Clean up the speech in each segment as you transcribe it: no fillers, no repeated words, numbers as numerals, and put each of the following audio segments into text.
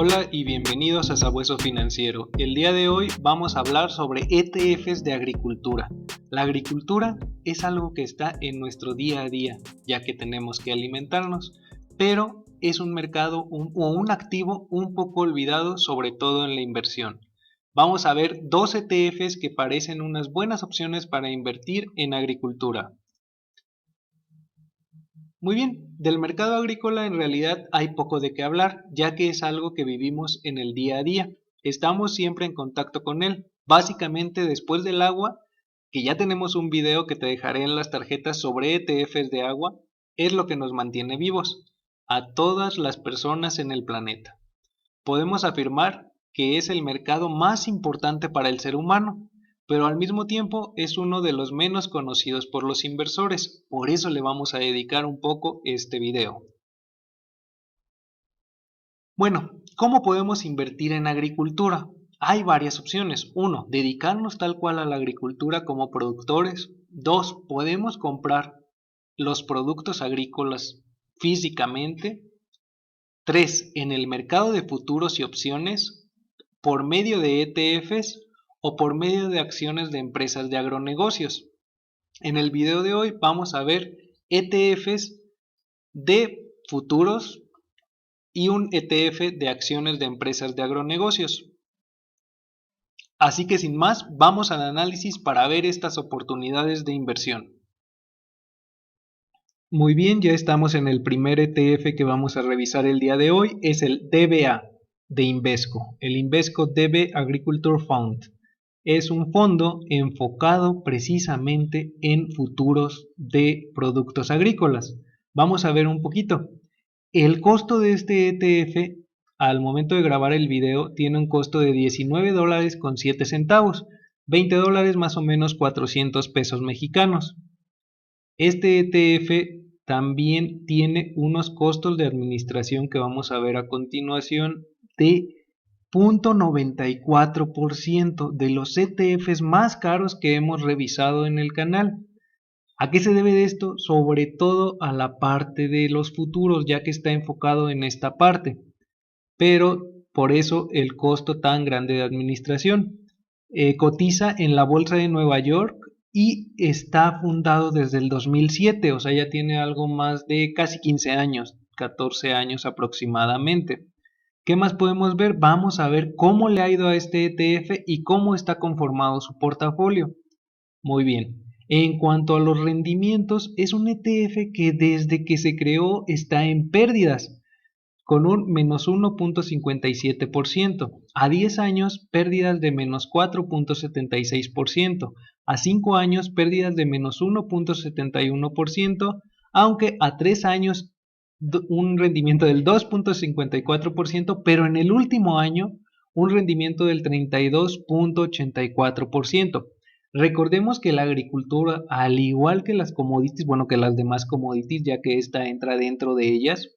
Hola y bienvenidos a Sabueso Financiero. El día de hoy vamos a hablar sobre ETFs de agricultura. La agricultura es algo que está en nuestro día a día, ya que tenemos que alimentarnos, pero es un mercado o un activo un poco olvidado, sobre todo en la inversión. Vamos a ver dos ETFs que parecen unas buenas opciones para invertir en agricultura. Muy bien, del mercado agrícola en realidad hay poco de qué hablar, ya que es algo que vivimos en el día a día. Estamos siempre en contacto con él. Básicamente después del agua, que ya tenemos un video que te dejaré en las tarjetas sobre ETFs de agua, es lo que nos mantiene vivos, a todas las personas en el planeta. Podemos afirmar que es el mercado más importante para el ser humano, pero al mismo tiempo es uno de los menos conocidos por los inversores. Por eso le vamos a dedicar un poco este video. Bueno, ¿cómo podemos invertir en agricultura? Hay varias opciones. 1. Dedicarnos tal cual a la agricultura como productores. 2. Podemos comprar los productos agrícolas físicamente. 3. En el mercado de futuros y opciones, por medio de ETFs o por medio de acciones de empresas de agronegocios. En el video de hoy vamos a ver ETFs de futuros y un ETF de acciones de empresas de agronegocios. Así que sin más, vamos al análisis para ver estas oportunidades de inversión. Muy bien, ya estamos en el primer ETF que vamos a revisar el día de hoy, es el DBA de Invesco, el Invesco DB Agriculture Fund. Es un fondo enfocado precisamente en futuros de productos agrícolas. Vamos a ver un poquito. El costo de este ETF al momento de grabar el video tiene un costo de $19.07, $20 más o menos 400 pesos mexicanos. Este ETF también tiene unos costos de administración que vamos a ver a continuación de 0.94% de los ETFs más caros que hemos revisado en el canal. ¿A qué se debe esto? Sobre todo a la parte de los futuros, ya que está enfocado en esta parte. Pero por eso el costo tan grande de administración. Cotiza en la Bolsa de Nueva York y está fundado desde el 2007, o sea, ya tiene algo más de casi 15 años, 14 años aproximadamente. ¿Qué más podemos ver? Vamos a ver cómo le ha ido a este ETF y cómo está conformado su portafolio. Muy bien. En cuanto a los rendimientos, es un ETF que desde que se creó está en pérdidas, con un menos 1.57%. A 10 años, pérdidas de menos 4.76%. A 5 años, pérdidas de menos 1.71%, aunque a 3 años un rendimiento del 2.54%, pero en el último año un rendimiento del 32.84%. Recordemos que la agricultura, al igual que las commodities, bueno, que las demás commodities, ya que esta entra dentro de ellas,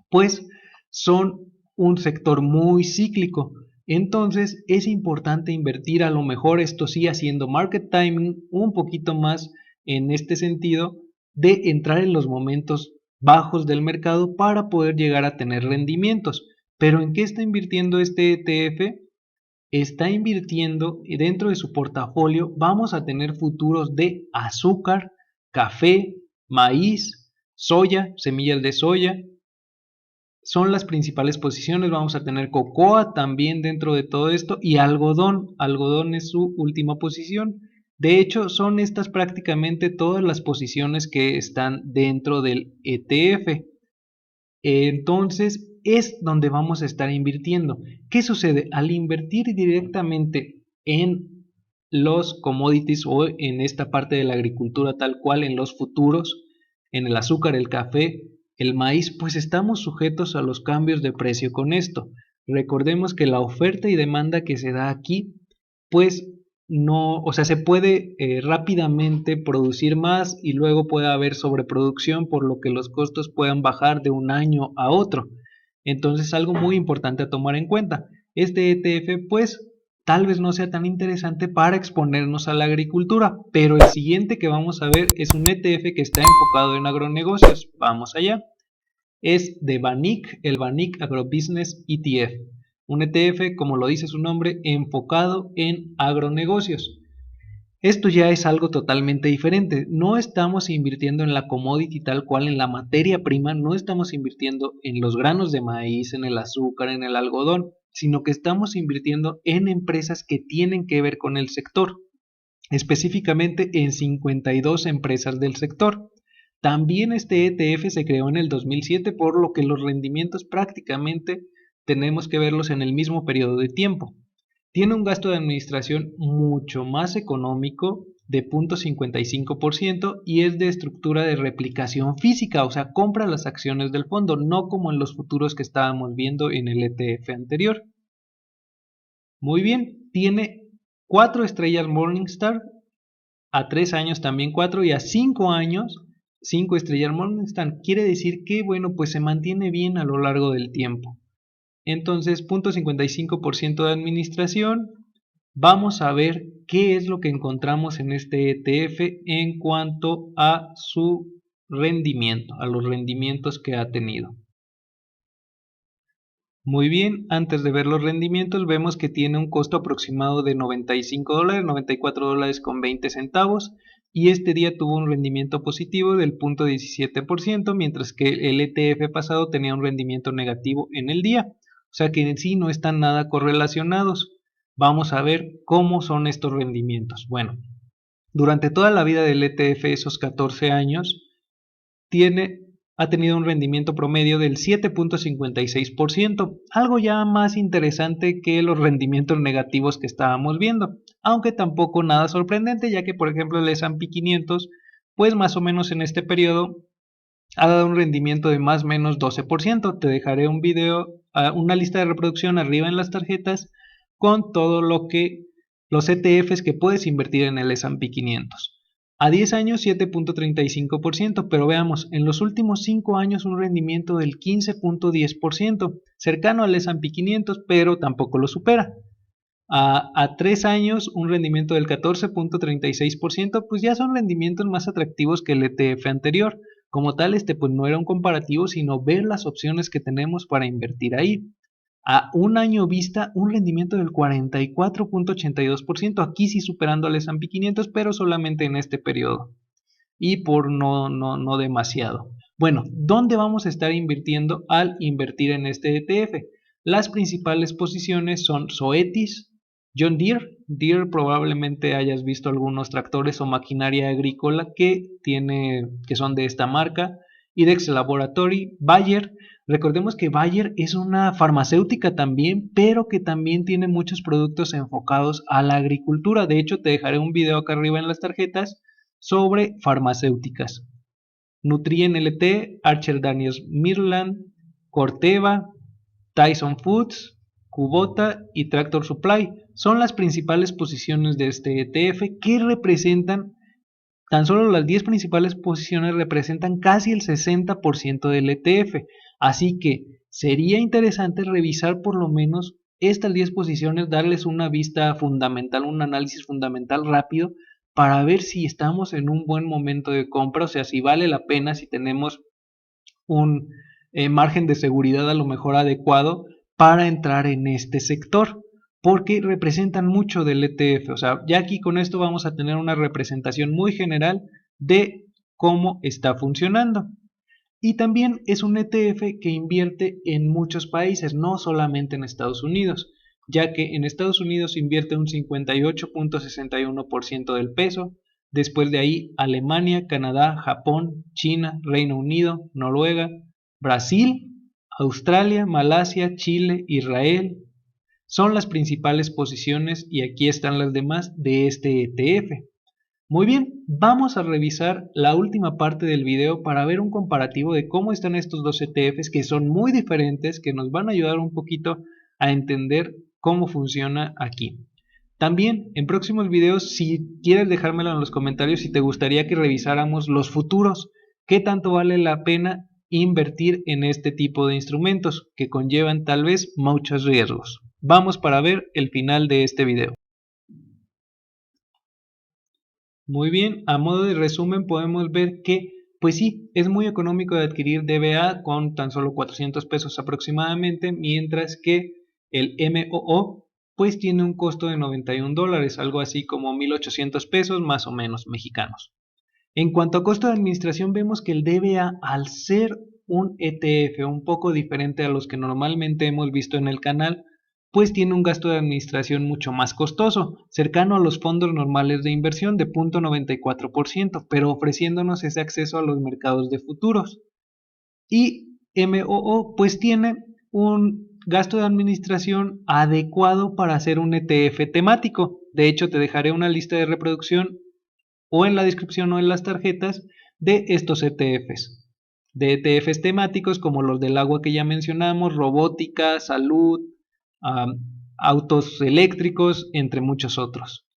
pues son un sector muy cíclico. Entonces es importante invertir, a lo mejor esto sí haciendo market timing un poquito más en este sentido de entrar en los momentos bajos del mercado para poder llegar a tener rendimientos. Pero ¿en qué está invirtiendo este ETF? Está invirtiendo dentro de su portafolio, vamos a tener futuros de azúcar, café, maíz, soya, semillas de soya. Son las principales posiciones. Vamos a tener cocoa también dentro de todo esto y algodón. Algodón es su última posición. De hecho, son estas prácticamente todas las posiciones que están dentro del ETF. Entonces, es donde vamos a estar invirtiendo. ¿Qué sucede? Al invertir directamente en los commodities o en esta parte de la agricultura tal cual, en los futuros, en el azúcar, el café, el maíz, pues estamos sujetos a los cambios de precio con esto. Recordemos que la oferta y demanda que se da aquí, pues no, o sea, se puede rápidamente producir más y luego puede haber sobreproducción, por lo que los costos puedan bajar de un año a otro. Entonces, algo muy importante a tomar en cuenta. Este ETF, pues, tal vez no sea tan interesante para exponernos a la agricultura, pero el siguiente que vamos a ver es un ETF que está enfocado en agronegocios. Vamos allá. es de VANIC, el VANIC Agrobusiness ETF. Un ETF, como lo dice su nombre, enfocado en agronegocios. Esto ya es algo totalmente diferente. No estamos invirtiendo en la commodity tal cual, en la materia prima, no estamos invirtiendo en los granos de maíz, en el azúcar, en el algodón, sino que estamos invirtiendo en empresas que tienen que ver con el sector, específicamente en 52 empresas del sector. También este ETF se creó en el 2007, por lo que los rendimientos prácticamente tenemos que verlos en el mismo periodo de tiempo. Tiene un gasto de administración mucho más económico de 0.55% y es de estructura de replicación física, o sea, compra las acciones del fondo, no como en los futuros que estábamos viendo en el ETF anterior. Muy bien, tiene 4 estrellas Morningstar, a 3 años también 4 y a 5 años 5 estrellas Morningstar. Quiere decir que, bueno, pues se mantiene bien a lo largo del tiempo. Entonces, 0.55% de administración. Vamos a ver qué es lo que encontramos en este ETF en cuanto a su rendimiento, a los rendimientos que ha tenido. Muy bien, antes de ver los rendimientos vemos que tiene un costo aproximado de $95, $94 con 20 centavos, y este día tuvo un rendimiento positivo del 0.17%, mientras que el ETF pasado tenía un rendimiento negativo en el día, o sea que en sí no están nada correlacionados. Vamos a ver cómo son estos rendimientos. Bueno, durante toda la vida del ETF, esos 14 años, ha tenido un rendimiento promedio del 7.56%, algo ya más interesante que los rendimientos negativos que estábamos viendo, aunque tampoco nada sorprendente, ya que por ejemplo el S&P 500, pues más o menos en este periodo ha dado un rendimiento de más o menos 12%. Te dejaré un video, una lista de reproducción arriba en las tarjetas con todo lo que los ETFs que puedes invertir en el S&P 500. A 10 años 7.35%, pero veamos, en los últimos 5 años un rendimiento del 15.10%, cercano al S&P 500, pero tampoco lo supera. A 3 años un rendimiento del 14.36%, pues ya son rendimientos más atractivos que el ETF anterior. Como tal, pues no era un comparativo, sino ver las opciones que tenemos para invertir ahí. A un año vista, un rendimiento del 44.82%, aquí sí superando al S&P 500, pero solamente en este periodo. Y por no demasiado. Bueno, ¿dónde vamos a estar invirtiendo al invertir en este ETF? Las principales posiciones son Zoetis, John Deere. Deere, probablemente hayas visto algunos tractores o maquinaria agrícola que son de esta marca. IDEX Laboratory, Bayer. Recordemos que Bayer es una farmacéutica también, pero que también tiene muchos productos enfocados a la agricultura. De hecho, te dejaré un video acá arriba en las tarjetas sobre farmacéuticas. Nutrien LT, Archer Daniels Midland, Corteva, Tyson Foods, Kubota y Tractor Supply son las principales posiciones de este ETF, que representan, tan solo las 10 principales posiciones representan casi el 60% del ETF. Así que sería interesante revisar por lo menos estas 10 posiciones, darles una vista fundamental, un análisis fundamental rápido, para ver si estamos en un buen momento de compra, o sea, si vale la pena, si tenemos un margen de seguridad a lo mejor adecuado para entrar en este sector, porque representan mucho del ETF. O sea, ya aquí con esto vamos a tener una representación muy general de cómo está funcionando. Y también es un ETF que invierte en muchos países, no solamente en Estados Unidos, ya que en Estados Unidos invierte un 58.61% del peso. Después de ahí, Alemania, Canadá, Japón, China, Reino Unido, Noruega, Brasil, Australia, Malasia, Chile, Israel son las principales posiciones, y aquí están las demás de este ETF. Muy bien, vamos a revisar la última parte del video para ver un comparativo de cómo están estos dos ETFs, que son muy diferentes, que nos van a ayudar un poquito a entender cómo funciona aquí. También en próximos videos, si quieres dejármelo en los comentarios, si te gustaría que revisáramos los futuros, qué tanto vale la pena invertir en este tipo de instrumentos que conllevan tal vez muchos riesgos. Vamos para ver el final de este video. Muy bien, a modo de resumen podemos ver que Pues sí, es muy económico de adquirir DBA con tan solo 400 pesos aproximadamente, mientras que el MOO pues tiene un costo de $91, algo así como 1,800 pesos más o menos mexicanos. En cuanto a costo de administración, vemos que el DBA, al ser un ETF un poco diferente a los que normalmente hemos visto en el canal, pues tiene un gasto de administración mucho más costoso, cercano a los fondos normales de inversión de 0,94%, pero ofreciéndonos ese acceso a los mercados de futuros. Y MOO pues tiene un gasto de administración adecuado para hacer un ETF temático. De hecho, te dejaré una lista de reproducción o en la descripción o en las tarjetas de estos ETFs. De ETFs temáticos como los del agua que ya mencionamos, robótica, salud, autos eléctricos, entre muchos otros.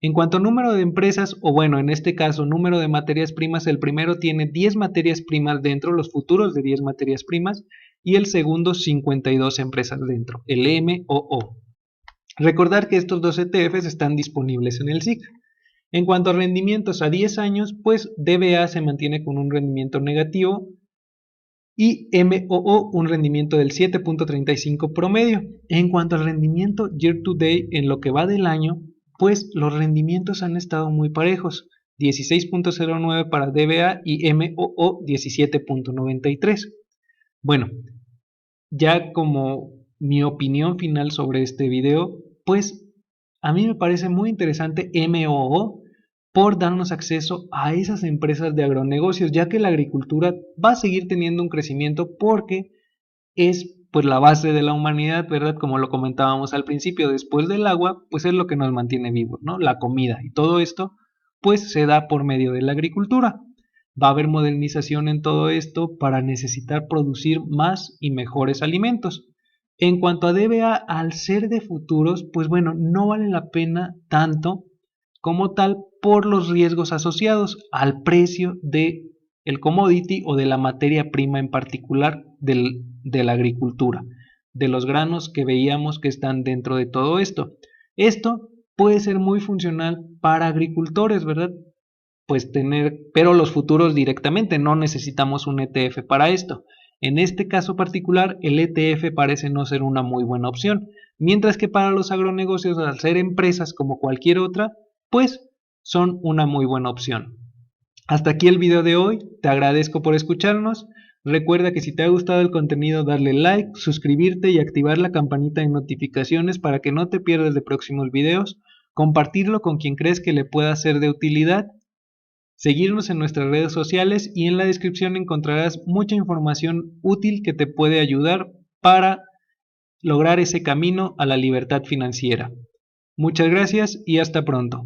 En cuanto a número de empresas, o bueno, en este caso número de materias primas, el primero tiene 10 materias primas dentro, los futuros de 10 materias primas, y el segundo 52 empresas dentro, el MOO. Recordar que estos dos ETFs están disponibles en el SIC. En cuanto a rendimientos a 10 años, pues DBA se mantiene con un rendimiento negativo y MOO un rendimiento del 7.35 promedio. En cuanto al rendimiento year to date en lo que va del año, pues los rendimientos han estado muy parejos, 16.09 para DBA y MOO 17.93. Bueno, ya como mi opinión final sobre este video, pues a mí me parece muy interesante MOO por darnos acceso a esas empresas de agronegocios, ya que la agricultura va a seguir teniendo un crecimiento porque es pues la base de la humanidad, ¿verdad? Como lo comentábamos al principio, después del agua, pues es lo que nos mantiene vivos, ¿no? La comida y todo esto, pues se da por medio de la agricultura. Va a haber modernización en todo esto para necesitar producir más y mejores alimentos. En cuanto a DBA, al ser de futuros, pues bueno, no vale la pena tanto como tal por los riesgos asociados al precio de el commodity o de la materia prima en particular de la agricultura, de los granos que veíamos que están dentro de todo esto. Esto puede ser muy funcional para agricultores, ¿verdad? Pues tener, pero los futuros directamente, no necesitamos un ETF para esto. En este caso particular, el ETF parece no ser una muy buena opción, mientras que para los agronegocios, al ser empresas como cualquier otra, pues son una muy buena opción. Hasta aquí el video de hoy, te agradezco por escucharnos. Recuerda que si te ha gustado el contenido, darle like, suscribirte y activar la campanita de notificaciones para que no te pierdas de próximos videos, compartirlo con quien crees que le pueda ser de utilidad, seguirnos en nuestras redes sociales y en la descripción encontrarás mucha información útil que te puede ayudar para lograr ese camino a la libertad financiera. Muchas gracias y hasta pronto.